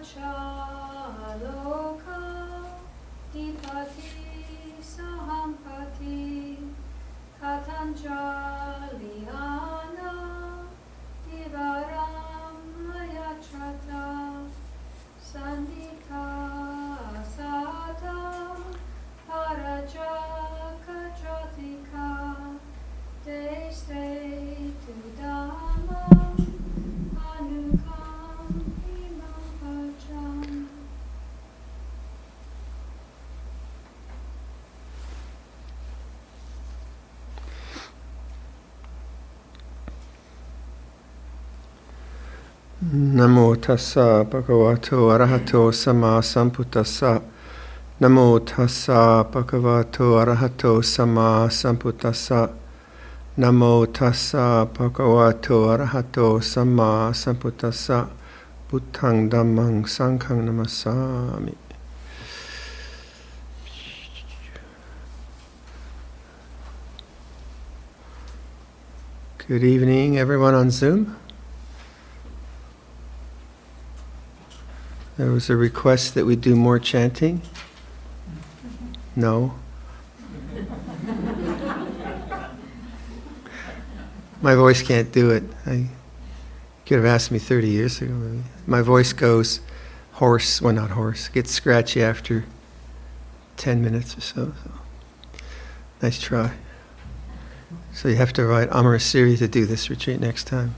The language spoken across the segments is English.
Chaloka Dipati Sahampati Katanjalihana Divaram Mayatrata Sandika Satam Parajaka Jyotika Deste Tudamam Anukam Himavajam. Namo tassa bhagavato arahato sama sambuddhassa. Namo tassa bhagavato arahato sama sambuddhassa. Namo tassa bhagavato arahato sama sambuddhassa. Buddhang dhammang sanghang namasami. Good evening, everyone on Zoom. There was a request that we do more chanting. No? My voice can't do it. You could have asked me 30 years ago. Maybe. My voice goes hoarse, well not hoarse, gets scratchy after 10 minutes or so. Nice try. So you have to invite Amarasiri to do this retreat next time.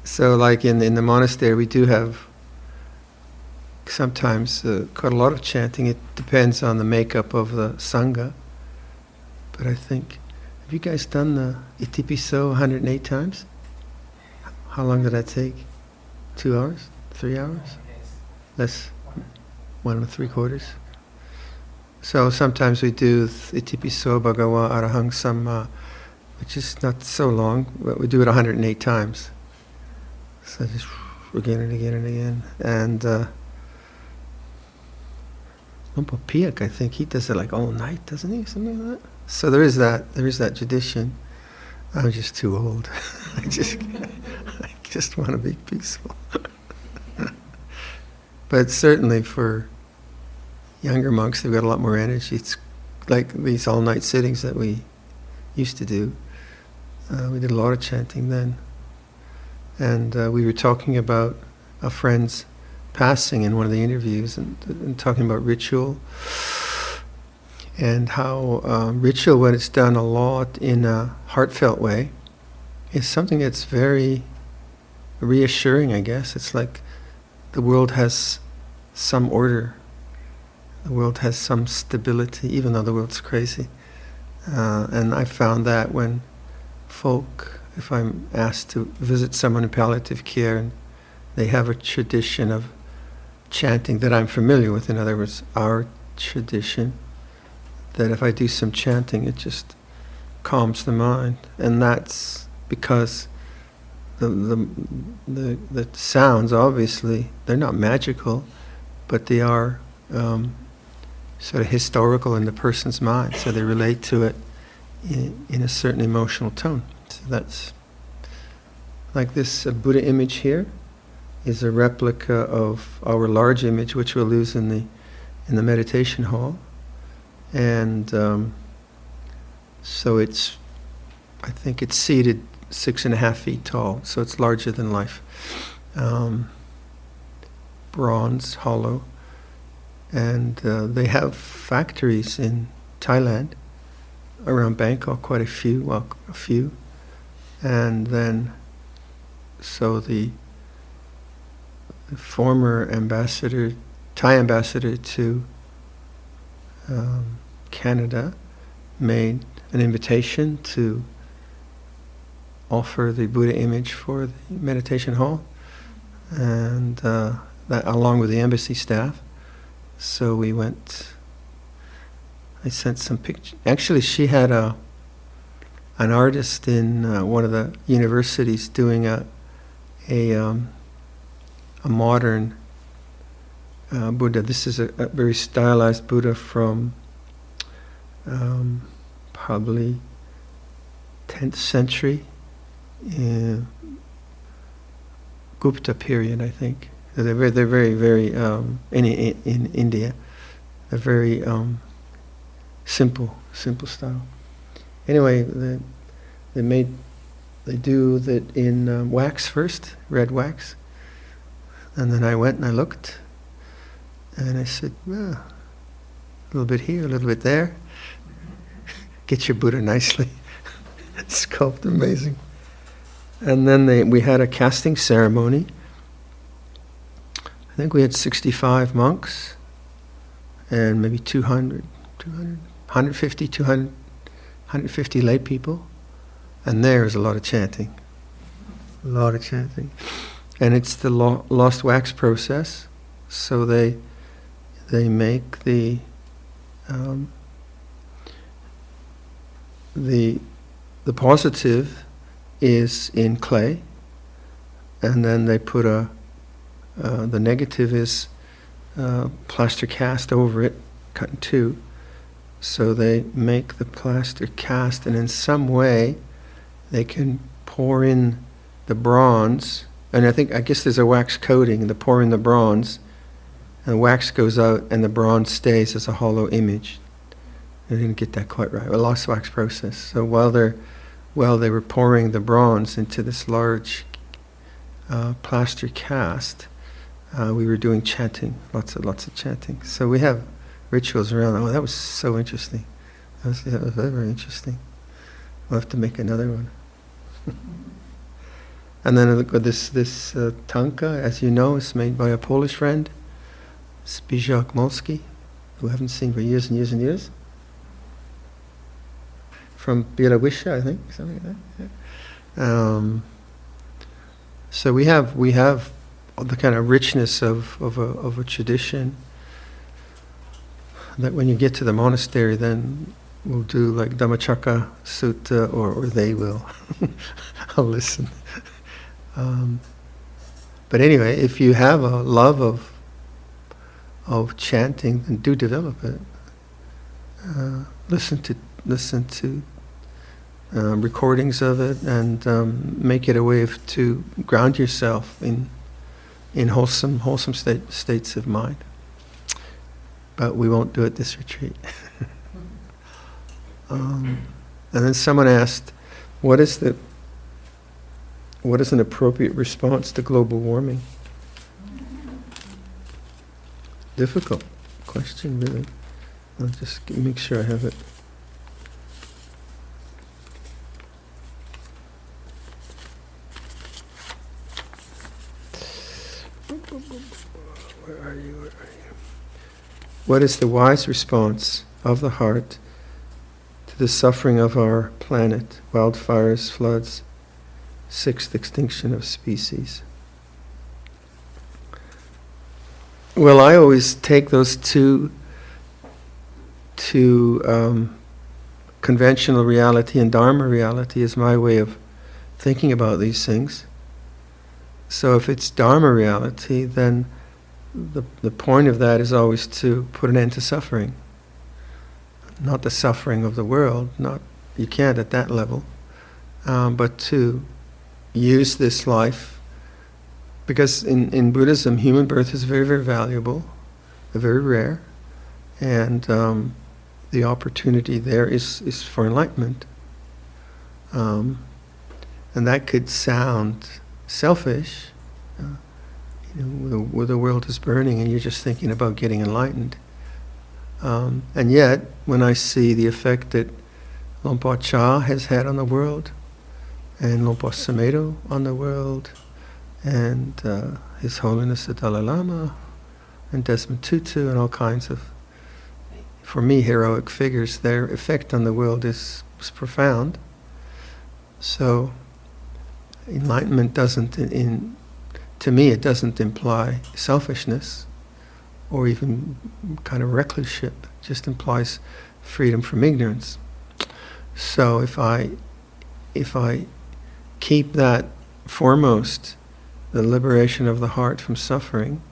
So like in the monastery we do have sometimes quite a lot of chanting. It depends on the makeup of the Sangha. But I think, have you guys done the Itipiso 108 times? How long did that take? 2 hours? 3 hours? Less? 1 3/4? So sometimes we do Itipiso Bhagava Arahang Samma, which is not so long, but we do it 108 times. So just again and again and again. And Lumpo Piak, I think he does it like all night, doesn't he? Something like that. So there is that tradition. I'm just too old. I just want to be peaceful. But certainly for younger monks, they've got a lot more energy. It's like these all-night sittings that we used to do. We did a lot of chanting then. And we were talking about a friend's passing in one of the interviews and talking about ritual and how ritual, when it's done a lot in a heartfelt way, is something that's very reassuring, I guess. It's like the world has some order. The world has some stability, even though the world's crazy. And I found that when folk, if I'm asked to visit someone in palliative care and they have a tradition of chanting that I'm familiar with, in other words, our tradition, that if I do some chanting, it just calms the mind. And that's because the sounds, obviously, they're not magical, but they are sort of historical in the person's mind, so they relate to it in a certain emotional tone. So that's like this Buddha image here is a replica of our large image, which we'll lose in the meditation hall, and so I think it's seated 6.5 feet tall, so it's larger than life. Bronze, hollow, and they have factories in Thailand, around Bangkok, quite a few, and then so the former ambassador, Thai ambassador to Canada, made an invitation to offer the Buddha image for the meditation hall, and that along with the embassy staff. So we went. I sent some pictures. Actually, she had an artist in one of the universities doing a modern Buddha. This is a very stylized Buddha from probably 10th century, Gupta period, I think. They're very in India. They're very simple style. Anyway, they do that in wax first, red wax, and then I went and I looked, and I said, well, a little bit here, a little bit there. Get your Buddha nicely sculpted, amazing. And then we had a casting ceremony. I think we had 65 monks and maybe 150 lay people. And there is a lot of chanting. A lot of chanting. And it's the lost wax process. So they make the positive is in clay, and then they put the negative is plaster cast over it, cut in two. So they make the plaster cast, and in some way they can pour in the bronze, and I guess there's a wax coating, and they pour in the bronze, and the wax goes out, and the bronze stays as a hollow image. I didn't get that quite right. A lost wax process. So while they were pouring the bronze into this large plaster cast, we were doing chanting, lots of chanting. So we have rituals around. Oh, that was so interesting. That was very, very interesting. We'll have to make another one. And then this tanka, as you know, is made by a Polish friend, Zbigniew Molski, who I haven't seen for years and years and years. From Belarus, I think, something like that. Yeah. So we have the kind of richness of a tradition that when you get to the monastery, then we'll do like Dhammacakka Sutta, or they will. I'll listen. But anyway, if you have a love of chanting, then do develop it. Listen to recordings of it, and make it a way to ground yourself in wholesome states of mind. But we won't do it this retreat. And then someone asked, what is an appropriate response to global warming? Difficult question, really. I'll just make sure I have it. Where are you? What is the wise response of the heart to the suffering of our planet, wildfires, floods, sixth extinction of species? Well, I always take those two conventional reality and Dharma reality as my way of thinking about these things. So if it's Dharma reality, then the point of that is always to put an end to suffering. Not the suffering of the world, you can't at that level, but to use this life, because in Buddhism, human birth is very, very valuable, very rare, and the opportunity there is for enlightenment. And that could sound selfish, where the world is burning and you're just thinking about getting enlightened. And yet, when I see the effect that Luang Por Chah has had on the world, and Luang Por Sumedho on the world, and His Holiness the Dalai Lama, and Desmond Tutu, and all kinds of, for me, heroic figures, their effect on the world was profound. So, enlightenment doesn't, to me, it doesn't imply selfishness or even kind of recluseship. It just implies freedom from ignorance. So if I keep that foremost, the liberation of the heart from suffering,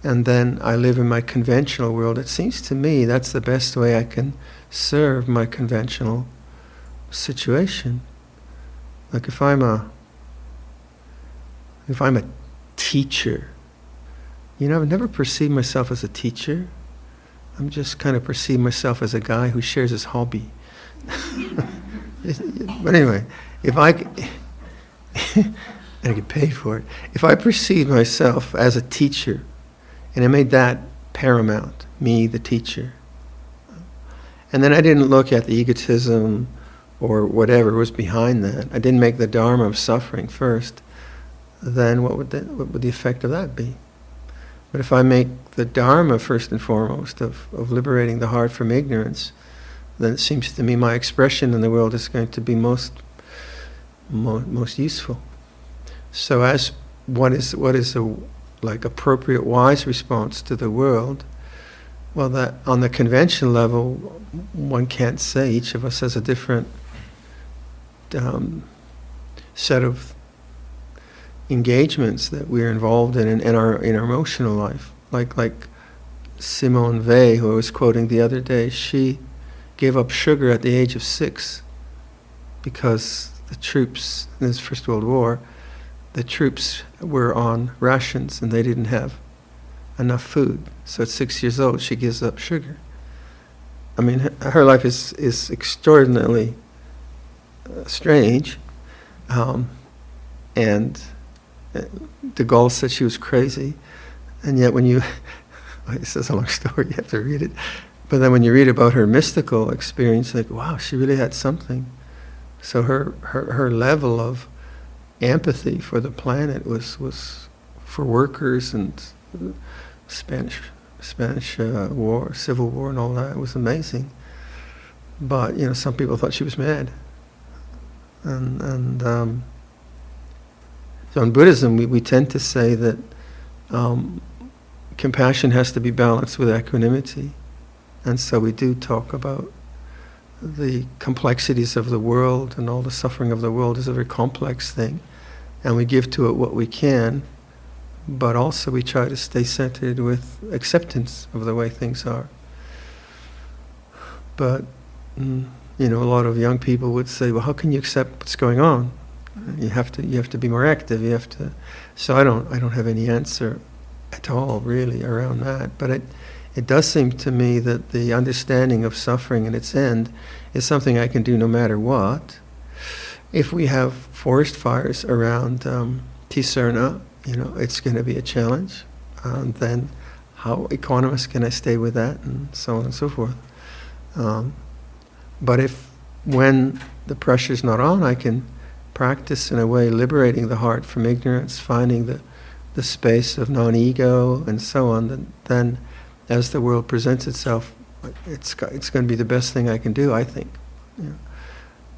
and then I live in my conventional world, it seems to me that's the best way I can serve my conventional situation. Like if I'm a teacher. I've never perceived myself as a teacher. I'm just kind of perceive myself as a guy who shares his hobby. But anyway, if I and I get paid for it. If I perceive myself as a teacher, and I made that paramount, me, the teacher, and then I didn't look at the egotism or whatever was behind that. I didn't make the dharma of suffering first. Then what would the effect of that be? But if I make the dharma first and foremost of liberating the heart from ignorance, then it seems to me my expression in the world is going to be most useful. So as what is a like appropriate wise response to the world? Well, that on the convention level, one can't say. Each of us has a different set of engagements that we're involved in our emotional life. Like Simone Weil, who I was quoting the other day, she gave up sugar at the age of 6 because the troops in this First World War, the troops were on rations and they didn't have enough food. So at 6 years old, she gives up sugar. I mean, her life is extraordinarily strange, and de Gaulle said she was crazy, and yet when you, this is a long story, you have to read it, but then when you read about her mystical experience, like, wow, she really had something. So her level of empathy for the planet was for workers and Spanish war, Civil War and all that. It was amazing. But, some people thought she was mad. And so in Buddhism, we tend to say that compassion has to be balanced with equanimity. And so we do talk about the complexities of the world, and all the suffering of the world is a very complex thing. And we give to it what we can, but also we try to stay centered with acceptance of the way things are. But, a lot of young people would say, well, how can you accept what's going on? You have to be more active. So I don't have any answer at all really around that. But it does seem to me that the understanding of suffering and its end is something I can do no matter what. If we have forest fires around Tisurna, it's going to be a challenge. Then how equanimous can I stay with that, and so on and so forth. But when the pressure's not on, I can practice in a way liberating the heart from ignorance, finding the space of non-ego and so on. Then as the world presents itself, it's going to be the best thing I can do, I think.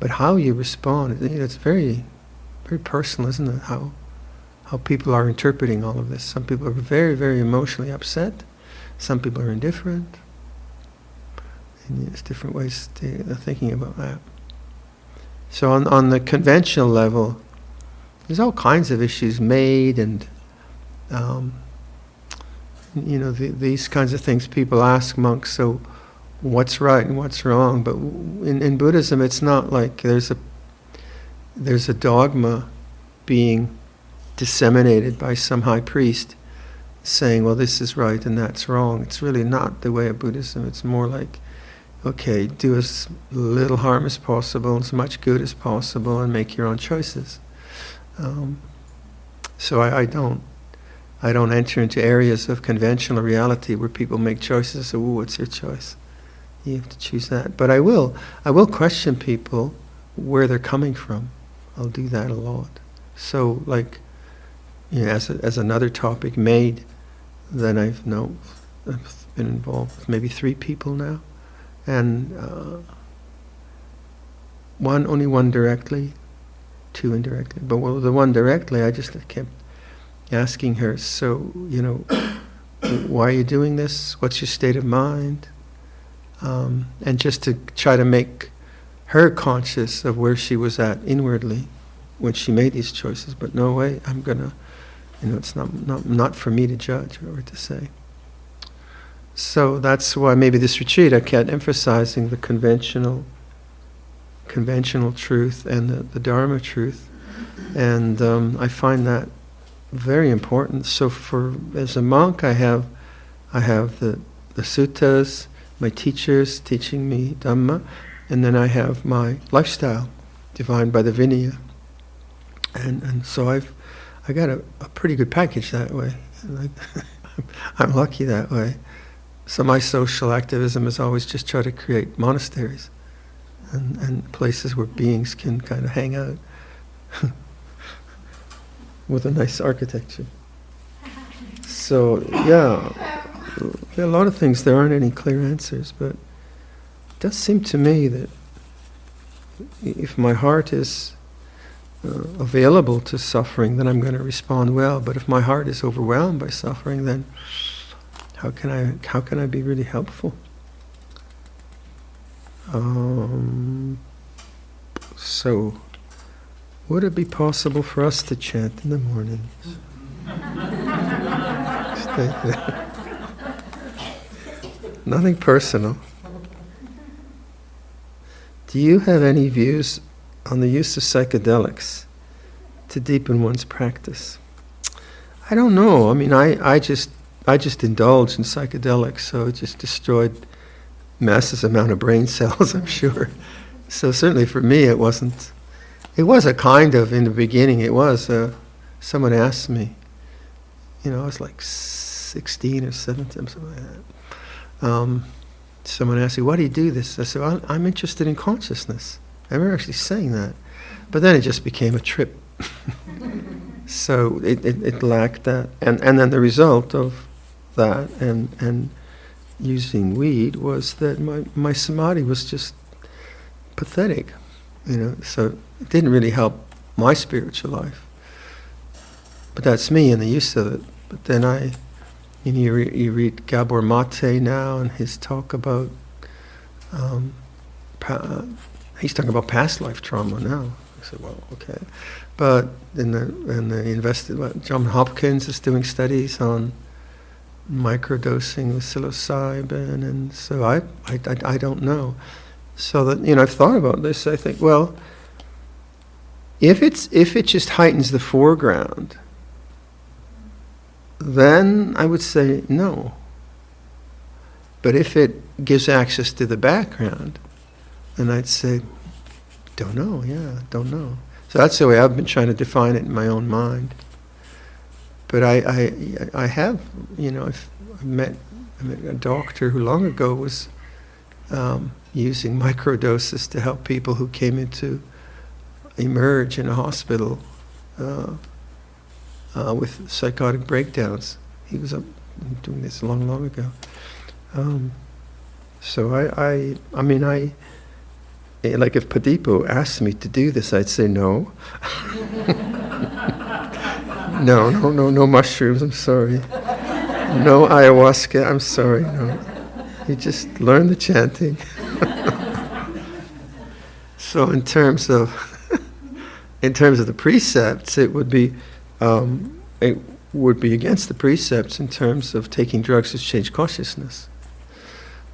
But how you respond, it's very, very personal, isn't it? How people are interpreting all of this. Some people are very, very emotionally upset. Some people are indifferent. And there's different ways of thinking about that. So on the conventional level, there's all kinds of issues made, and these kinds of things people ask monks. So, what's right and what's wrong? But in Buddhism, it's not like there's a dogma being disseminated by some high priest saying, well, this is right and that's wrong. It's really not the way of Buddhism. It's more like, okay, do as little harm as possible, as much good as possible, and make your own choices. So I don't enter into areas of conventional reality where people make choices. So, what's your choice? You have to choose that. But I will question people where they're coming from. I'll do that a lot. So, like, as another topic made, then I've been involved with maybe 3 people now. And only one directly, 2 indirectly. But the one directly, I just kept asking her, so, why are you doing this? What's your state of mind? And just to try to make her conscious of where she was at inwardly when she made these choices. But no way, I'm gonna, it's not for me to judge or to say. So that's why maybe this retreat I kept emphasizing the conventional truth and the Dharma truth, and I find that very important. So as a monk, I have the suttas, my teachers teaching me Dhamma, and then I have my lifestyle defined by the Vinaya. And so I got a pretty good package that way. Like, I'm lucky that way. So my social activism is always just try to create monasteries and places where beings can kind of hang out with a nice architecture. So yeah, a lot of things, there aren't any clear answers, but it does seem to me that if my heart is available to suffering, then I'm going to respond well. But if my heart is overwhelmed by suffering, then how can I be really helpful? So, would it be possible for us to chant in the mornings? Nothing personal. Do you have any views on the use of psychedelics to deepen one's practice? I don't know. I mean, I just indulged in psychedelics, so it just destroyed massive amount of brain cells, I'm sure. So certainly for me, it wasn't. It was a kind of, in the beginning, it was. Someone asked me, I was like 16 or 17, something like that. Someone asked me, "Why do you do this?" I said, well, "I'm interested in consciousness." I remember actually saying that, but then it just became a trip. So it lacked that, and then the result of that and using weed was that my samadhi was just pathetic, So it didn't really help my spiritual life. But that's me and the use of it. But then you read Gabor Mate now and his talk about he's talking about past life trauma now. I said, well, okay. But John Hopkins is doing studies on microdosing with psilocybin, and so I don't know. So that I've thought about this. I think, well, if it just heightens the foreground, then I would say no. But if it gives access to the background, then I'd say, don't know. So that's the way I've been trying to define it in my own mind. But I have, I met a doctor who long ago was using microdoses to help people who came into emerge in a hospital with psychotic breakdowns. He was doing this long ago. So I mean, like if Padipo asked me to do this, I'd say no. No mushrooms, I'm sorry. No ayahuasca, I'm sorry, no. You just learn the chanting. So in terms of the precepts, it would be against the precepts in terms of taking drugs to change consciousness.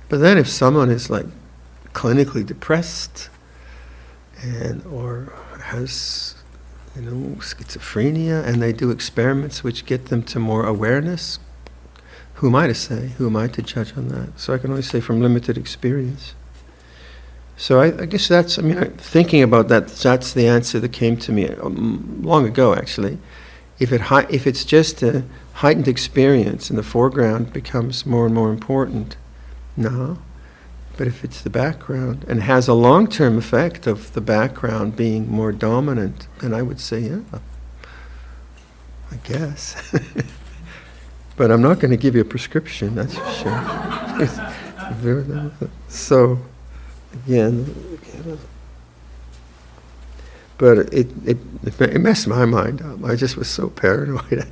But then if someone is like clinically depressed or has schizophrenia, and they do experiments which get them to more awareness, who am I to say? Who am I to judge on that? So I can only say from limited experience. So I guess thinking about that, that's the answer that came to me long ago, actually. If it's just a heightened experience and the foreground becomes more and more important, no. But if it's the background and has a long-term effect of the background being more dominant, then I would say, yeah, I guess. But I'm not going to give you a prescription, that's for sure. So, again, but it messed my mind up. I just was so paranoid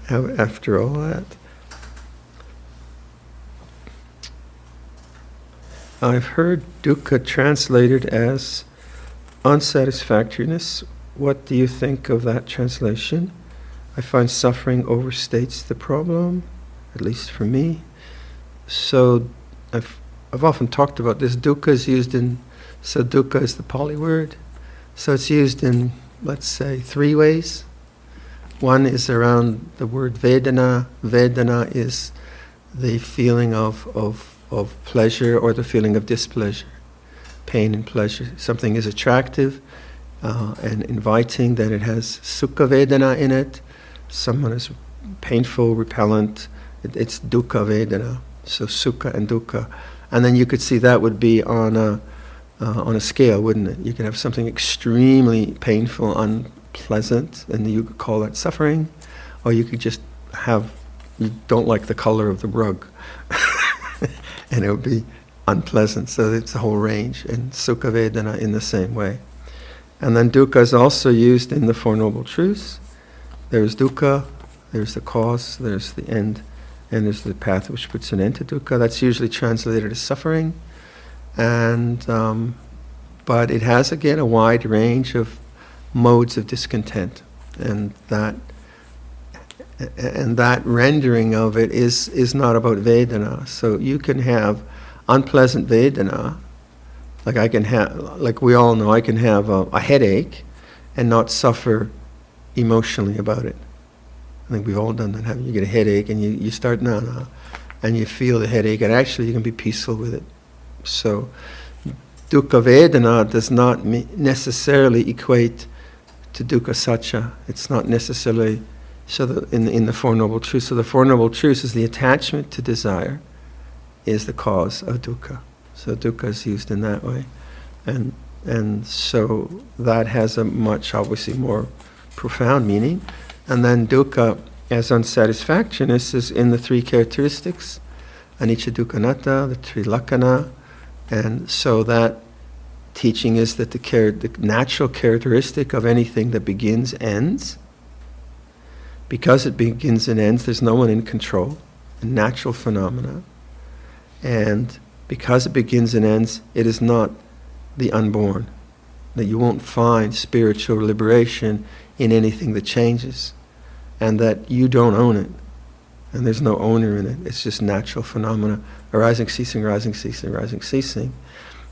after all that. I've heard dukkha translated as unsatisfactoriness. What do you think of that translation? I find suffering overstates the problem, at least for me. So I've often talked about this. Dukkha is used so dukkha is the Pali word. So it's used in, let's say, 3 ways. One is around the word Vedana. Vedana is the feeling of pleasure or the feeling of displeasure, pain and pleasure. Something is attractive and inviting, then it has Sukha Vedana in it. Someone is painful, repellent, it's Dukkha Vedana. So Sukha and Dukkha. And then you could see that would be on a scale, wouldn't it? You could have something extremely painful, unpleasant, and you could call that suffering, or you could just have, you don't like the color of the rug, and it would be unpleasant. So it's a whole range, and Sukha Vedana in the same way. And then Dukkha is also used in the Four Noble Truths. There's Dukkha, there's the cause, there's the end, and there's the path which puts an end to Dukkha. That's usually translated as suffering. And but it has again a wide range of modes of discontent, and that rendering of it is not about Vedana. So you can have unpleasant Vedana, like I can have, like we all know, I can have a headache and not suffer emotionally about it. I think we've all done that, haven't you? You get a headache and you start and you feel the headache, and actually you can be peaceful with it. So Dukkha Vedana does not necessarily equate to Dukkha Satcha. It's not necessarily, so in the Four Noble Truths. So the Four Noble Truths is the attachment to desire is the cause of Dukkha. So Dukkha is used in that way. And so that has a much, obviously, more profound meaning. And then Dukkha as unsatisfactoriness is in the three characteristics, Anicca Dukkha Anatta, the Trilakkhana. And so that teaching is that the natural characteristic of anything that begins ends. Because it begins and ends, there's no one in control, a natural phenomena. And because it begins and ends, it is not the unborn. That you won't find spiritual liberation in anything that changes. And that you don't own it. And there's no owner in it. It's just natural phenomena, arising, ceasing, rising, ceasing, rising, ceasing.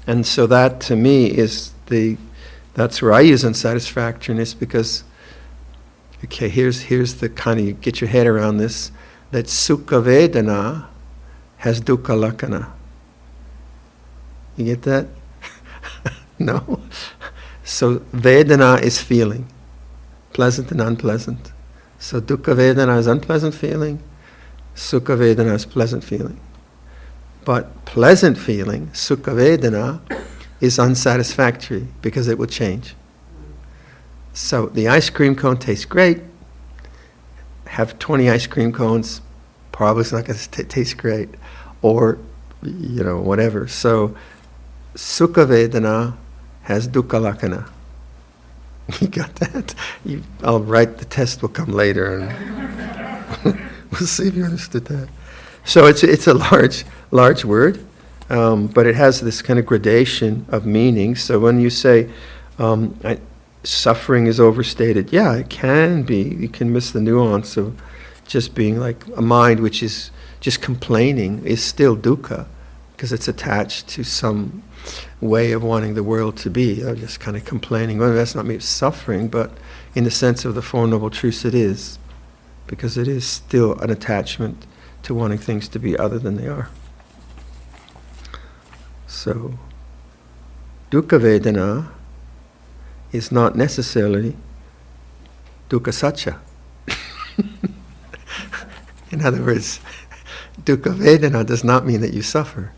And so that, to me, is that's where I use unsatisfactoriness, because, okay, here's the kind of, you get your head around this, that Sukha Vedana has Dukkha Lakkhana. You get that? No? So Vedana is feeling, pleasant and unpleasant. So Dukkha Vedana is unpleasant feeling, Sukha Vedana is pleasant feeling. But pleasant feeling, Sukha Vedana, is unsatisfactory because it will change. So the ice cream cone tastes great. Have 20 ice cream cones, probably it's not going to taste great. Or, whatever. So Sukha Vedana has Dukkha Lakkhana. You got that? I'll write, the test will come later, and we'll see if you understood that. So it's a large word, but it has this kind of gradation of meaning. So when you say suffering is overstated, yeah, it can be. You can miss the nuance of just being like a mind which is just complaining is still dukkha, because it's attached to some way of wanting the world to be, just kind of complaining. Well, that's not me suffering, but in the sense of the Four Noble Truths, it is, because it is still an attachment to wanting things to be other than they are. So, Dukkha Vedana is not necessarily Dukkha Satcha. In other words, Dukkha Vedana does not mean that you suffer.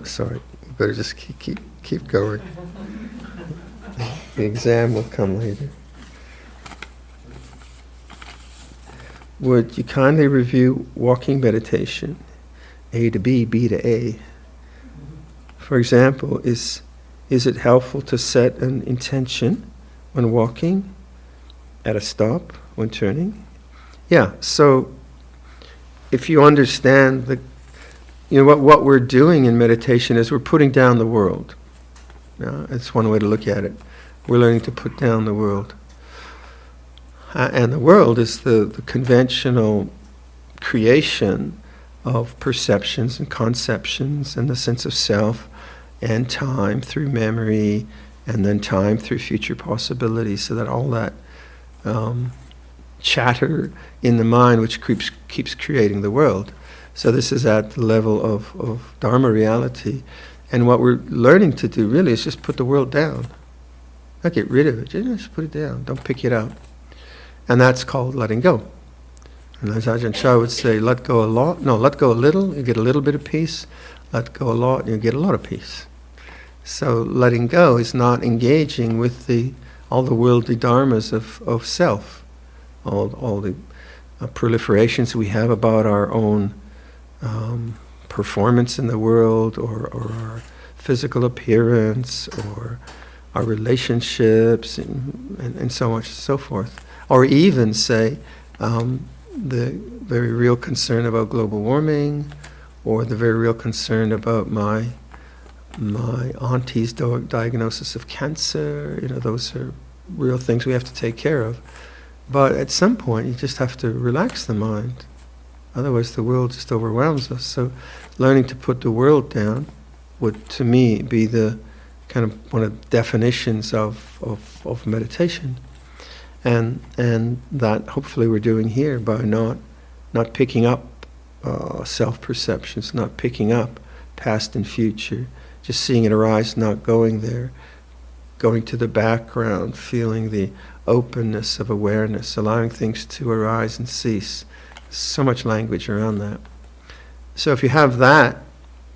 Sorry, better just keep going. The exam will come later. Would you kindly review walking meditation, A to B, B to A? For example, is it helpful to set an intention when walking, at a stop, when turning? Yeah, so if you understand what we're doing in meditation is we're putting down the world. That's one way to look at it. We're learning to put down the world. And the world is the conventional creation of perceptions and conceptions and the sense of self and time through memory, and then time through future possibilities, so that all that chatter in the mind which keeps creating the world. So this is at the level of Dharma reality. And what we're learning to do really is just put the world down. Not get rid of it, just put it down. Don't pick it up. And that's called letting go. And as Ajahn Chah would say, let go a lot. No, let go a little, you get a little bit of peace. Let go a lot, you get a lot of peace. So letting go is not engaging with all the worldly dharmas of self, all the proliferations we have about our own performance in the world, or our physical appearance, or our relationships, and so much and so forth. Or even, say, the very real concern about global warming, or the very real concern about my auntie's diagnosis of cancer. Those are real things we have to take care of. But at some point, you just have to relax the mind. Otherwise, the world just overwhelms us. So learning to put the world down would, to me, be the kind of one of the definitions of meditation. And that hopefully we're doing here by not picking up self-perceptions, not picking up past and future, just seeing it arise, not going there, going to the background, feeling the openness of awareness, allowing things to arise and cease. So much language around that. So if you have that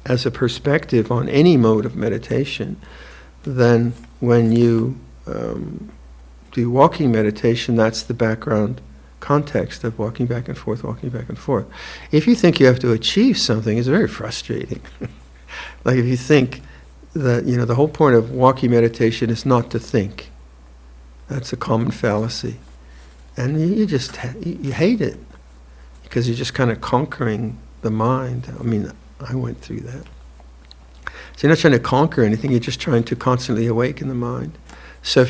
as a perspective on any mode of meditation, then when you do walking meditation, that's the background context of walking back and forth, walking back and forth. If you think you have to achieve something, it's very frustrating. Like if you think that, the whole point of walking meditation is not to think. That's a common fallacy. And you just you hate it, because you're just kind of conquering the mind. I mean, I went through that. So you're not trying to conquer anything, you're just trying to constantly awaken the mind. So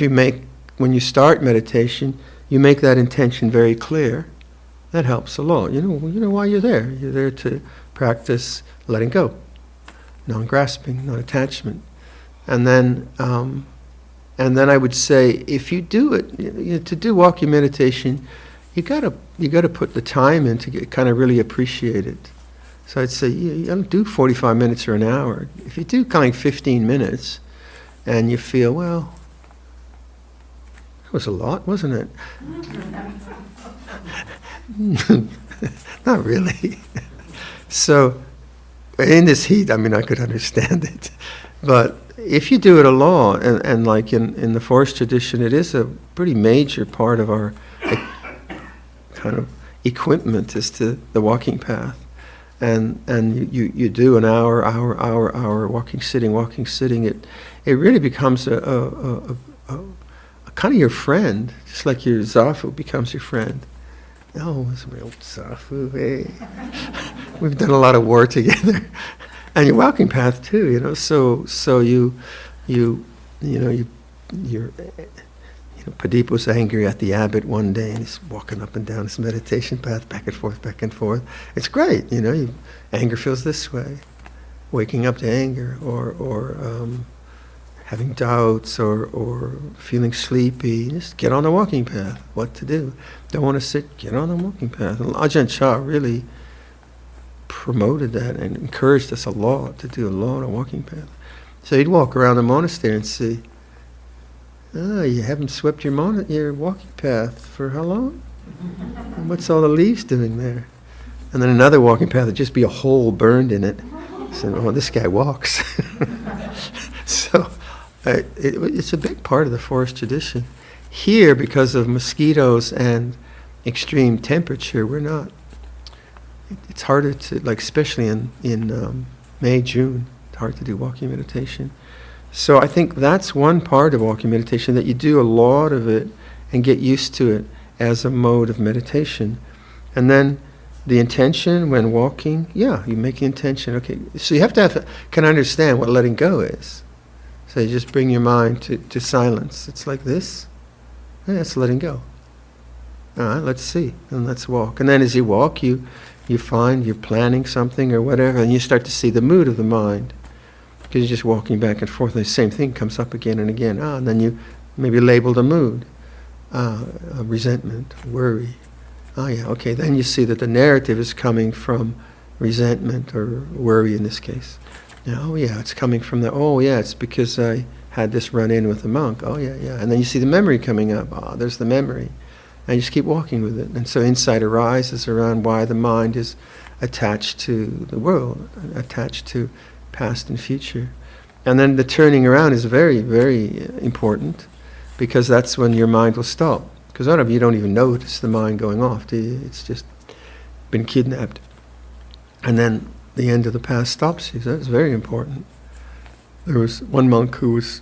when you start meditation, you make that intention very clear. That helps a lot. You know why you're there. You're there to practice letting go, non-grasping, non-attachment. And then I would say, if you do it, to do walking meditation, you gotta put the time in to kind of really appreciate it. So I'd say you don't do 45 minutes or an hour. If you do kind of 15 minutes, and you feel, well, that was a lot, wasn't it? Not really. So in this heat, I could understand it. But if you do it a lot, and like in the forest tradition, it is a pretty major part of our kind of equipment as to the walking path. And you do an hour, walking, sitting, it really becomes a kind of your friend, just like your zafu becomes your friend. Oh, it's my old zafu, hey. We've done a lot of war together. And your walking path too, so Pradeep was angry at the abbot one day, and he's walking up and down his meditation path, back and forth, back and forth. It's great, anger feels this way, waking up to anger, or having doubts, or feeling sleepy. Just get on the walking path. What to do? Don't want to sit? Get on the walking path. And Ajahn Chah really promoted that and encouraged us a lot to do a lot of walking path. So he'd walk around the monastery and see, you haven't swept your walking path for how long? And what's all the leaves doing there? And then another walking path would just be a hole burned in it. So, this guy walks. So it's a big part of the forest tradition. Here, because of mosquitoes and extreme temperature, we're not. It's harder to, especially in May, June, it's hard to do walking meditation. So I think that's one part of walking meditation, that you do a lot of it and get used to it as a mode of meditation. And then the intention when walking, you make the intention. Okay, so you have to can understand what letting go is. So you just bring your mind to silence. It's like this. That's letting go. All right, let's see, and let's walk. And then as you walk, you find you're planning something or whatever, and you start to see the mood of the mind. Because you're just walking back and forth, and the same thing comes up again and again. And then you maybe label the mood. resentment, worry. Oh yeah, okay, then you see that the narrative is coming from resentment or worry in this case. Now, oh yeah, it's coming from it's because I had this run-in with a monk. Oh yeah, yeah. And then you see the memory coming up. There's the memory. And you just keep walking with it. And so insight arises around why the mind is attached to the world, attached to past and future. And then the turning around is very, very important, because that's when your mind will stop. Because a lot of you don't even notice the mind going off, do you? It's just been kidnapped. And then the end of the past stops you. So that's very important. There was one monk who was,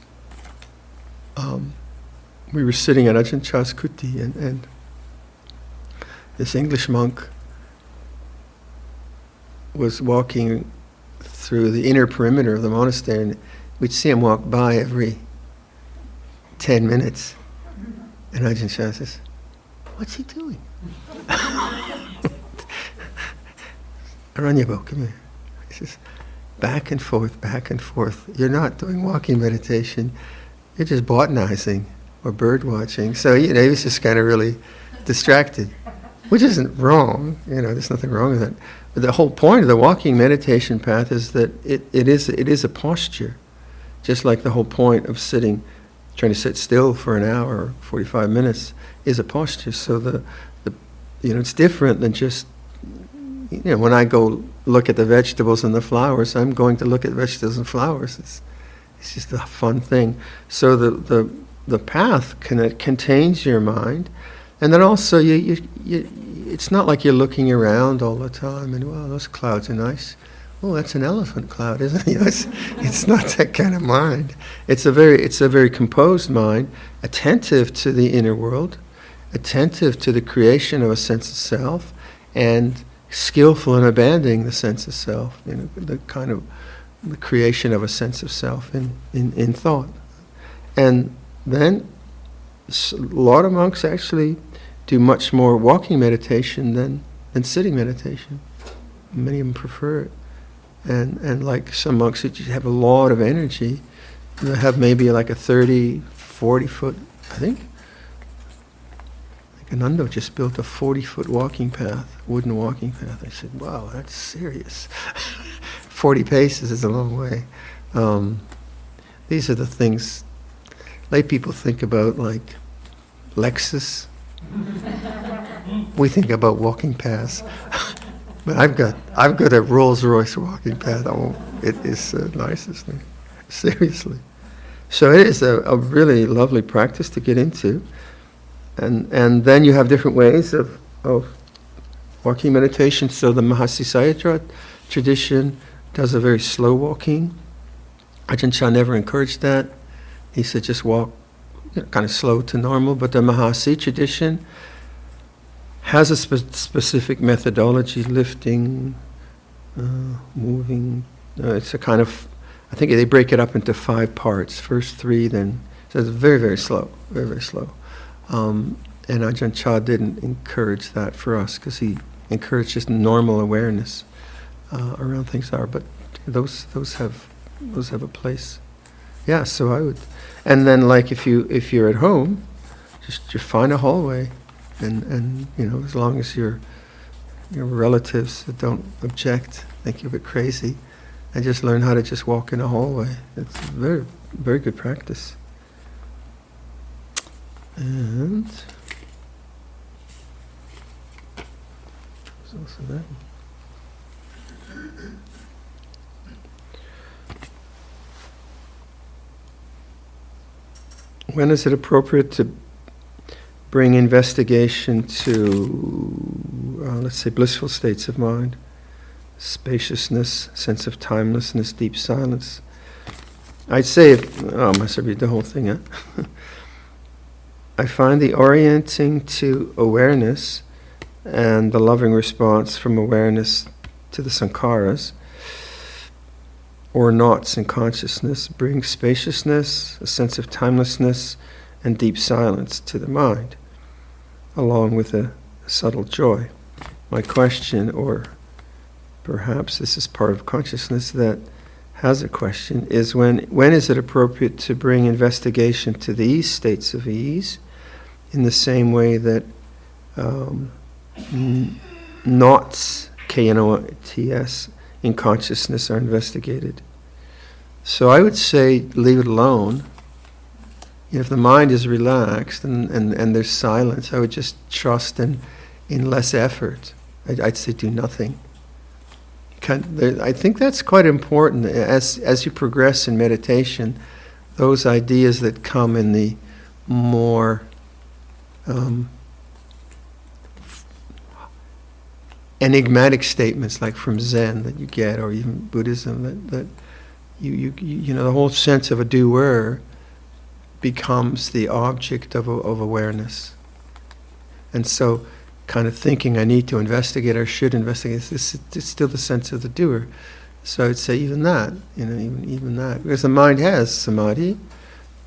we were sitting at Ajahn Chah's kuti, and this English monk was walking through the inner perimeter of the monastery, and we'd see him walk by every 10 minutes. And Ajahn Chah says, "What's he doing?" Aranyabo, come here. He says, back and forth, back and forth. You're not doing walking meditation, you're just botanizing or bird watching. So, he was just kind of really distracted, which isn't wrong, there's nothing wrong with that. But the whole point of the walking meditation path is that it is a posture, just like the whole point of trying to sit still for an hour or 45 minutes is a posture. So it's different than just, when I go look at the vegetables and the flowers, I'm going to look at vegetables and flowers. It's just a fun thing. So the path contains your mind, and then also you it's not like you're looking around all the time and, wow, those clouds are nice. Oh, that's an elephant cloud, isn't it? It's not that kind of mind. It's a very composed mind, attentive to the inner world, attentive to the creation of a sense of self, and skillful in abandoning the sense of self. The kind of the creation of a sense of self in thought. And then a lot of monks actually do much more walking meditation than sitting meditation. Many of them prefer it. And like some monks who just have a lot of energy, they have maybe like a 30, 40 foot, I think. Like Anando just built a 40-foot walking path, wooden walking path. I said, wow, that's serious. 40 paces is a long way. These are the things lay people think about, like Lexus. We think about walking paths. But I've got a Rolls-Royce walking path. It is the nicest thing, seriously. So it is a really lovely practice to get into, and then you have different ways of walking meditation. So the Mahasisaya tradition does a very slow walking. Ajahn Chah never encouraged that. He said just walk, kind of slow to normal. But the Mahasi tradition has a specific methodology, lifting, moving. It's a kind of, I think they break it up into 5 parts. First 3, then, so it's very, very slow, very, very slow. And Ajahn Chah didn't encourage that for us, because he encouraged just normal awareness around things are. But those have a place. Yeah, so I would, and then like if you're at home, just find a hallway. And as long as your relatives don't object, think you're a bit crazy, and just learn how to just walk in a hallway. It's a very, very good practice. And there's also that. When is it appropriate to bring investigation to, let's say, blissful states of mind, spaciousness, sense of timelessness, deep silence? I'd say, I must read the whole thing, huh? I find the orienting to awareness and the loving response from awareness to the sankharas, or knots in consciousness, bring spaciousness, a sense of timelessness, and deep silence to the mind, along with a subtle joy. My question, or perhaps this is part of consciousness that has a question, is when is it appropriate to bring investigation to these states of ease in the same way that knots, K-N-O-T-S, in consciousness are investigated. So I would say leave it alone. If the mind is relaxed and there's silence, I would just trust in less effort. I'd say do nothing. I think that's quite important. As you progress in meditation, those ideas that come in the more enigmatic statements, like from Zen that you get, or even Buddhism, that you know, the whole sense of a doer becomes the object of awareness. And so kind of thinking I need to investigate or should investigate, it's still the sense of the doer. So I'd say even that, even that. Because the mind has samadhi,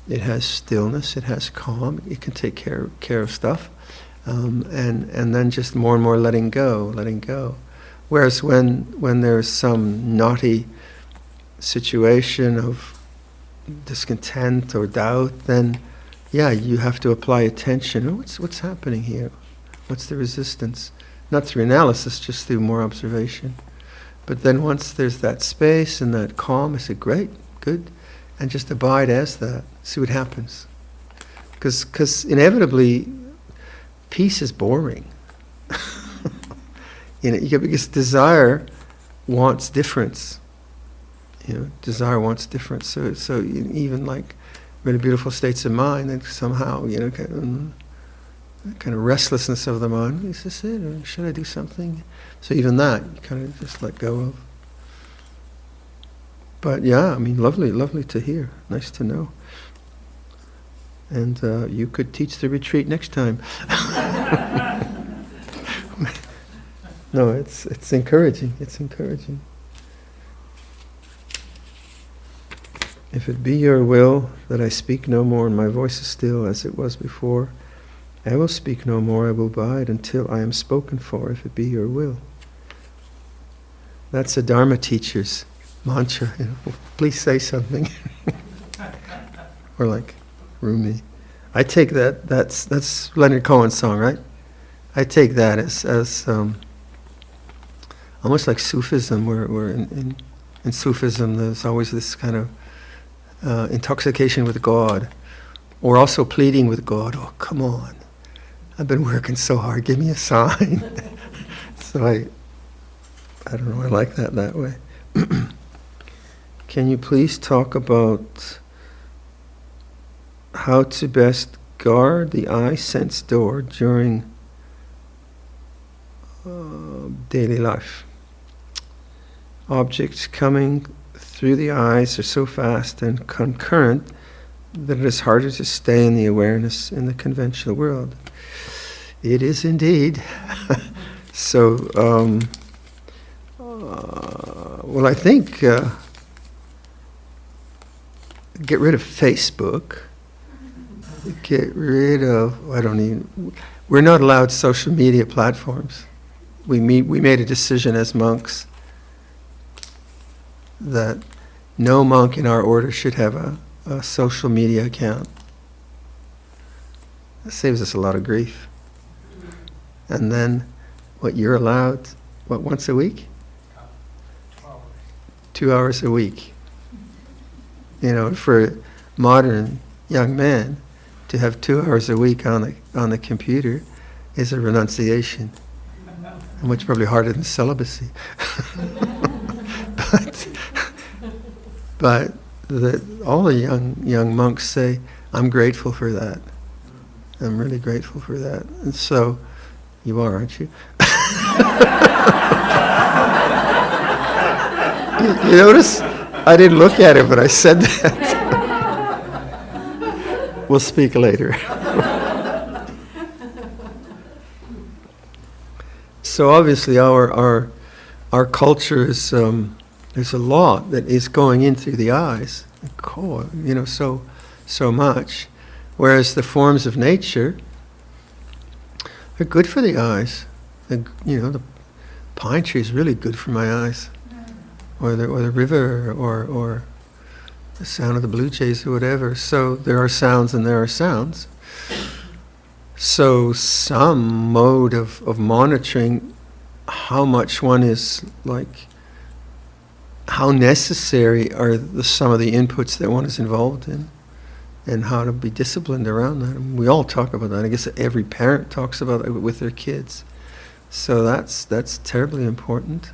it has stillness, it has calm, it can take care of stuff. And then just more and more letting go. Whereas when there's some knotty situation of discontent or doubt, then you have to apply attention. What's happening here? What's the resistance? Not through analysis, just through more observation. But then once there's that space and that calm, I say, great, good, and just abide as that. See what happens. Because inevitably, peace is boring. Because desire wants difference. Desire wants difference. So even like really beautiful states of mind, that somehow, kind of restlessness of the mind, is this it, or should I do something? So even that, you kind of just let go of. But lovely to hear. Nice to know. And you could teach the retreat next time. No, it's encouraging. It's encouraging. If it be your will that I speak no more and my voice is still as it was before, I will speak no more, I will abide until I am spoken for, if it be your will. That's a Dharma teacher's mantra. Please say something. Or like Rumi. I take that's Leonard Cohen's song, right? I take that as almost like Sufism, where in Sufism there's always this kind of intoxication with God, or also pleading with God. Oh, come on. I've been working so hard, give me a sign. So I don't know, I like that way. Can you please talk about how to best guard the eye sense door during daily life? Objects coming through the eyes are so fast and concurrent that it is harder to stay in the awareness in the conventional world. It is indeed. So, I think get rid of Facebook. Get rid of, we're not allowed social media platforms. We made a decision as monks that no monk in our order should have a social media account. That saves us a lot of grief. And then, you're allowed, once a week? 2 hours a week. For a modern young man, to have 2 hours a week on the computer is a renunciation. Much probably harder than celibacy. But all the young monks say, I'm grateful for that. I'm really grateful for that. And so, you are, aren't you? You notice? I didn't look at it, but I said that. We'll speak later. So obviously our culture is, there's a lot that is going in through the eyes, so much. Whereas the forms of nature are good for the eyes. The pine tree is really good for my eyes. Or the river, or the sound of the blue jays, or whatever. So there are sounds and there are sounds. So some mode of monitoring how much one is like, how necessary are some of the inputs that one is involved in, and how to be disciplined around that. And we all talk about that. I guess every parent talks about it with their kids. So that's terribly important.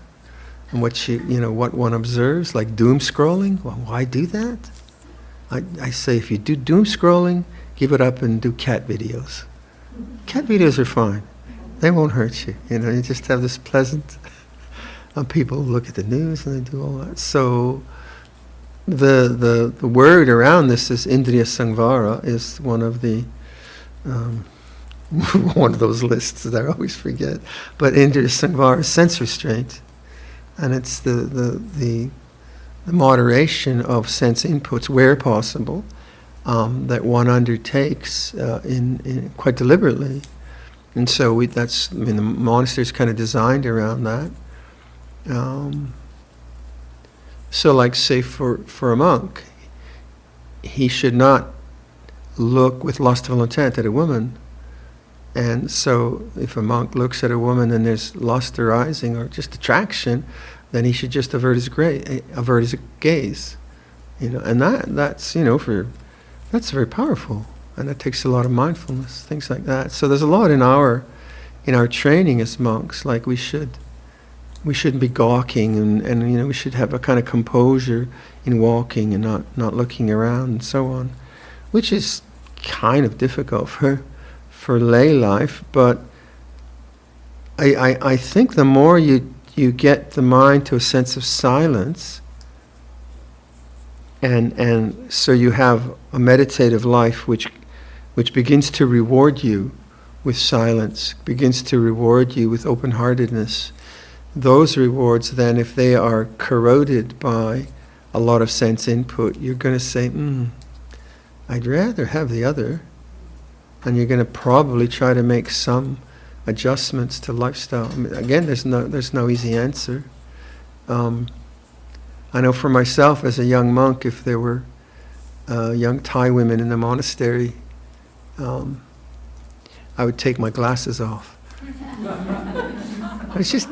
And what what one observes, like doom scrolling. Well, why do that? I say if you do doom scrolling, give it up and do cat videos. Cat videos are fine. They won't hurt you. You just have this pleasant. People look at the news and they do all that. So the word around this is Indriya Samvara, is one of the one of those lists that I always forget. But Indriya Samvara is sense restraint, and it's the moderation of sense inputs where possible, that one undertakes in quite deliberately. And so the monastery is kind of designed around that. So like say for a monk, he should not look with lustful intent at a woman. And so if a monk looks at a woman and there's lust arising or just attraction, then he should just avert his gaze. And that's very powerful. And that takes a lot of mindfulness, things like that. So there's a lot in our training as monks, like we shouldn't be gawking, and we should have a kind of composure in walking and not looking around and so on, which is kind of difficult for lay life. But I think the more you get the mind to a sense of silence, and so you have a meditative life which begins to reward you with silence, begins to reward you with open-heartedness. Those rewards then, if they are corroded by a lot of sense input, you're going to say, I'd rather have the other. And you're going to probably try to make some adjustments to lifestyle. Again, there's no easy answer. I know for myself as a young monk, if there were young Thai women in the monastery, I would take my glasses off. It's just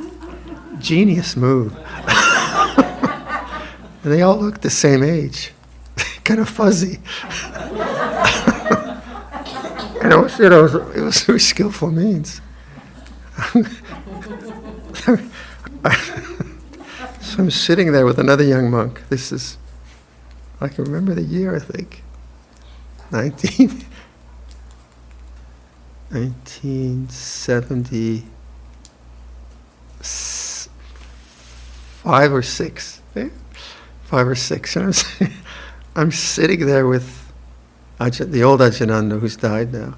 genius move. And they all looked the same age, kind of fuzzy. And it was very skillful means. So I'm sitting there with another young monk. This is, I can remember the year, I think, 1975 or 6. 5 or 6. And I'm sitting there with the old Ajananda, who's died now.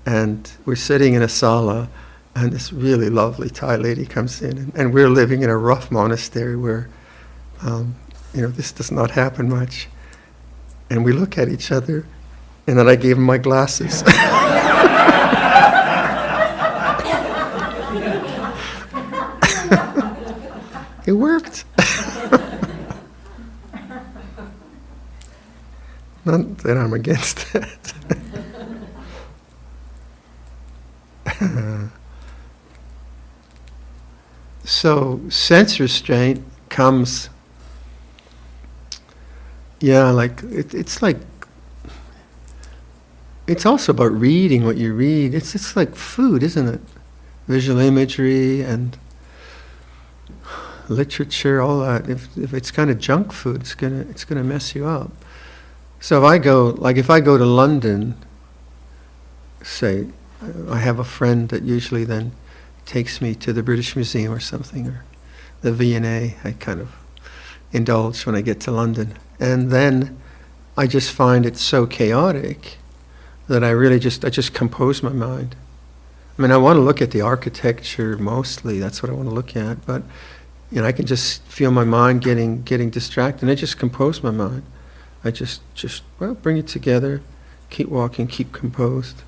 And we're sitting in a sala, and this really lovely Thai lady comes in, and we're living in a rough monastery where, this does not happen much. And we look at each other, and then I gave him my glasses. It worked. Not that I'm against that. So sense restraint comes, it's like, it's also about reading what you read. It's like food, isn't it? Visual imagery and literature, all that. If it's kind of junk food, it's gonna mess you up. So if I go to London, say, I have a friend that usually then takes me to the British Museum or something, or the V&A. I kind of indulge when I get to London. And then I just find it so chaotic that I just compose my mind. I mean, I want to look at the architecture mostly, that's what I want to look at, but I can just feel my mind getting distracted, and I just compose my mind. I just bring it together, keep walking, keep composed.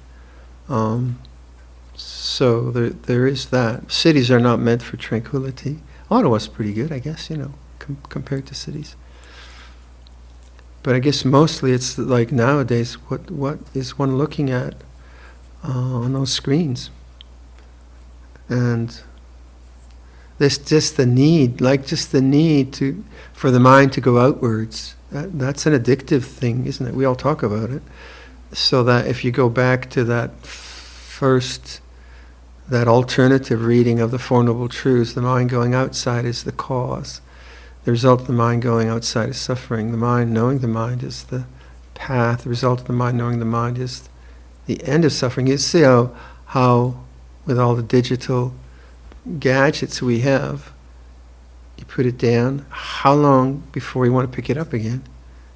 So there is that. Cities are not meant for tranquility. Ottawa's pretty good, I guess, compared to cities. But I guess mostly it's like nowadays, what is one looking at? on those screens. And there's just the need, for the mind to go outwards. That's an addictive thing, isn't it? We all talk about it. So that if you go back to that alternative reading of the Four Noble Truths, the mind going outside is the cause. The result of the mind going outside is suffering. The mind knowing the mind is the path. The result of the mind knowing the mind is the end of suffering. You see how with all the digital gadgets we have, you put it down, how long before you want to pick it up again?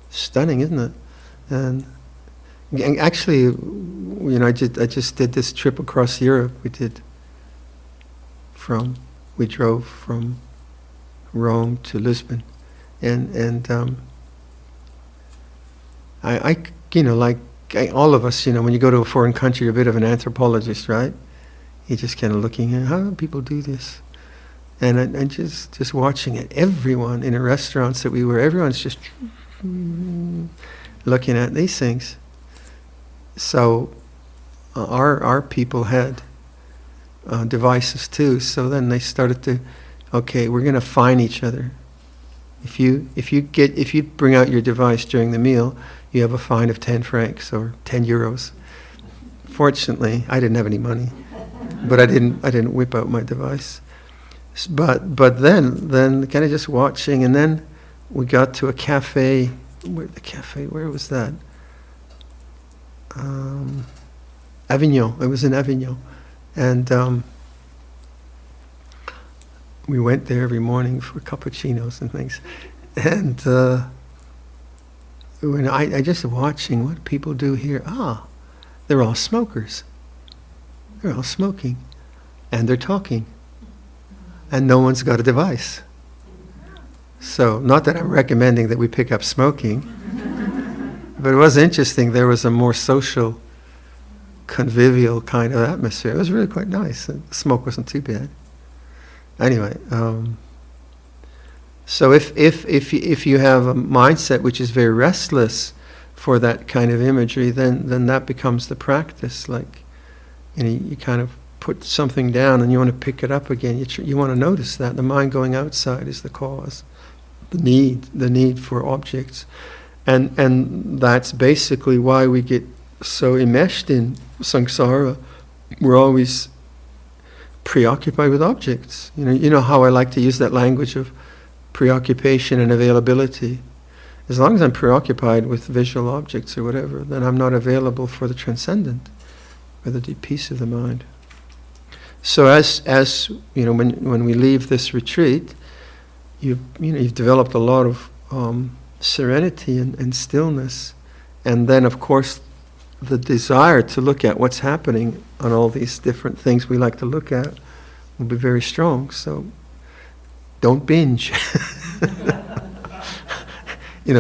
Stunning, isn't it? And actually, I just did this trip across Europe. We drove from Rome to Lisbon, and all of us, when you go to a foreign country, you're a bit of an anthropologist, right? You're just kind of looking at how do people do this, and just watching it. Everyone in the restaurants that we were, everyone's just looking at these things. So our people had devices too. So then they started to, okay, we're going to fine each other. If you bring out your device during the meal, you have a fine of 10 francs or 10 euros. Fortunately, I didn't have any money, but I didn't whip out my device. But then kind of just watching, and then we got to a cafe. Where was that? Avignon. It was in Avignon, and we went there every morning for cappuccinos and things. And when I just watching what people do here. They're all smokers. They're all smoking, and they're talking, and no one's got a device. So, not that I'm recommending that we pick up smoking, but it was interesting. There was a more social, convivial kind of atmosphere. It was really quite nice. The smoke wasn't too bad. Anyway, so if you have a mindset which is very restless for that kind of imagery, then that becomes the practice. Like, you kind of put something down and you want to pick it up again. You want to notice that the mind going outside is the cause, the need for objects, and that's basically why we get so enmeshed in samsara. We're always preoccupied with objects. You know how I like to use that language of preoccupation and availability. As long as I'm preoccupied with visual objects or whatever, then I'm not available for the transcendent, or the deep peace of the mind. So as when we leave this retreat, you've developed a lot of serenity and stillness, and then of course the desire to look at what's happening on all these different things we like to look at will be very strong. So don't binge.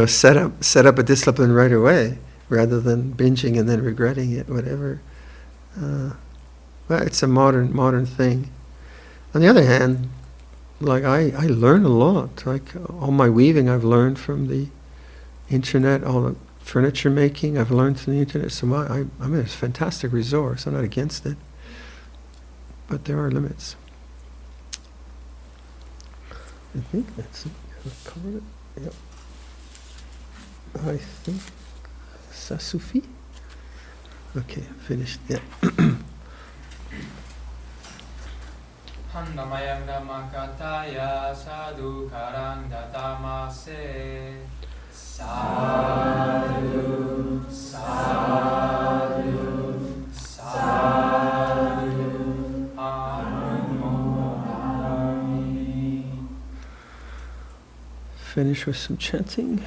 Set up a discipline right away rather than binging and then regretting it, whatever. But it's a modern thing. On the other hand, like I learn a lot. Like all my weaving I've learned from the internet, all the furniture making I've learned from the internet. So I mean, it's a fantastic resource. I'm not against it. But there are limits. I think that's it. I've covered it. Yep. I think ça suffit. Okay, finished. Yeah. Handamayam Dhammakataya sadhu karang datamase. Sadhu, sadhu, sadhu, anumodami. Finish with some chanting.